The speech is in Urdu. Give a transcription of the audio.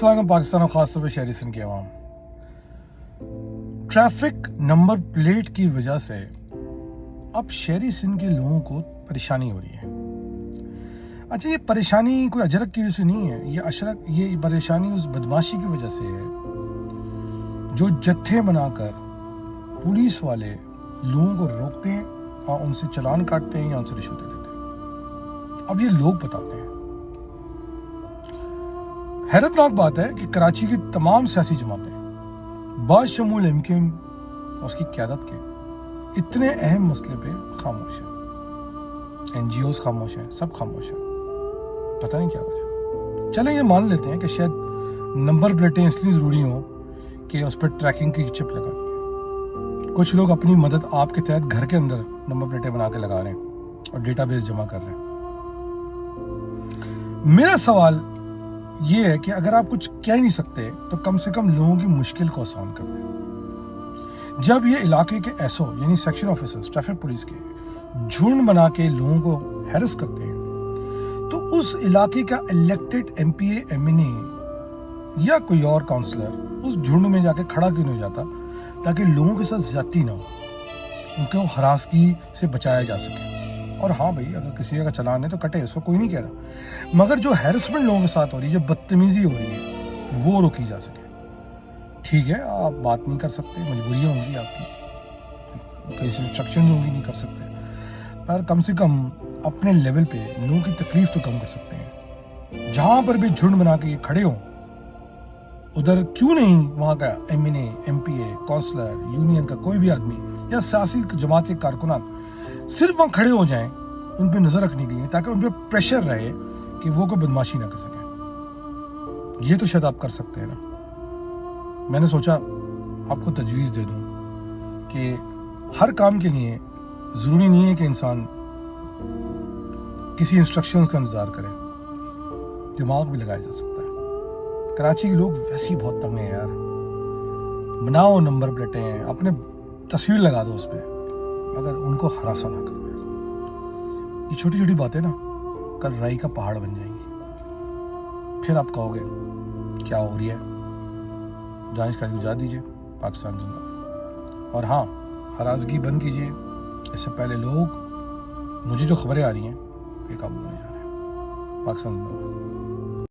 السلام علیکم پاکستان اور خاص طور پہ شہری سندھ کے عوام. ٹریفک نمبر پلیٹ کی وجہ سے اب شہری سندھ کے لوگوں کو پریشانی ہو رہی ہے. اچھا، یہ پریشانی کوئی اجرک کی وجہ سے نہیں ہے، یہ پریشانی اس بدماشی کی وجہ سے ہے جو جتھے بنا کر پولیس والے لوگوں کو روکتے ہیں اور ان سے چلان کاٹتے ہیں یا ان سے رشوتیں لیتے ہیں. اب یہ لوگ بتاتے ہیں. حیرت ناک بات ہے کہ کراچی کی تمام سیاسی جماعتیں باشمول ایم کیو ایم اس کی قیادت کے اتنے اہم مسئلے پہ خاموش ہیں. این جی اوز خاموش ہیں، سب خاموش ہیں. پتہ نہیں کیا وجہ. چلیں یہ مان لیتے ہیں کہ شاید نمبر پلیٹیں اس لیے ضروری ہوں کہ اس پر ٹریکنگ کی چپ لگانی ہے. کچھ لوگ اپنی مدد آپ کے تحت گھر کے اندر نمبر پلیٹیں بنا کے لگا رہے ہیں اور ڈیٹا بیس جمع کر رہے ہیں. میرا سوال یہ ہے کہ اگر آپ کچھ کہہ نہیں سکتے تو کم سے کم لوگوں کی مشکل کو آسان کر دیں. جب یہ علاقے کے ایس او یعنی سیکشن آفیسرز ٹریفک پولیس کے جھنڈ بنا کے لوگوں کو ہیرس کرتے ہیں تو اس علاقے کا elected M P A M N A یا کوئی اور کاؤنسلر اس جھنڈ میں جا کے کھڑا کیوں نہیں ہو جاتا تاکہ لوگوں کے ساتھ زیادتی نہ ہو، ان کو ہراسگی سے بچایا جا سکے. اور ہاں بھائی، اگر کسی کا چلان ہے تو کٹے، اس کو کوئی نہیں کہہ رہا، مگر جو ہیرسمنٹ لوگوں کے ساتھ ہو رہی ہے، جو بدتمیزی ہو رہی ہے، وہ روکی جا سکے. ٹھیک ہے، آپ بات نہیں کر سکتے، مجبوریاں ہوں گی آپ کی، کئی سے انسٹرکشن ہوں گی، نہیں کر سکتے، پر کم سے کم اپنے لیول پہ لوگوں کی تکلیف تو کم کر سکتے ہیں. جہاں پر بھی جھنڈ بنا کے یہ کھڑے ہوں، ادھر کیوں نہیں وہاں کا ایم این اے، ایم پی اے، کونسلر، یونین کا کوئی بھی آدمی یا سیاسی جماعت کے کارکنان صرف وہاں کھڑے ہو جائیں ان پہ نظر رکھنے کے لیے، تاکہ ان پہ پریشر رہے کہ وہ کوئی بدماشی نہ کر سکیں. یہ تو شاید آپ کر سکتے ہیں نا. میں نے سوچا آپ کو تجویز دے دوں کہ ہر کام کے لیے ضروری نہیں ہے کہ انسان کسی انسٹرکشنز کا انتظار کرے، دماغ بھی لگایا جا سکتا ہے. کراچی کے لوگ ویسے ہی بہت تنگ ہیں یار. بناؤ نمبر پلیٹیں ہیں، اپنے تصویر لگا دو اس پہ، مگر ان کو ہراساں نہ کرو. یہ چھوٹی چھوٹی باتیں نا کل رائی کا پہاڑ بن جائیں گی. پھر آپ کہو گے کیا ہو رہی ہے، جانچ کا گزار دیجیے پاکستان زندہ باد. اور ہاں، ہراسگی بند کیجیے. اس سے پہلے لوگ، مجھے جو خبریں آ رہی ہیں، یہ قابو نہیں آ رہے. پاکستان زندہ باد.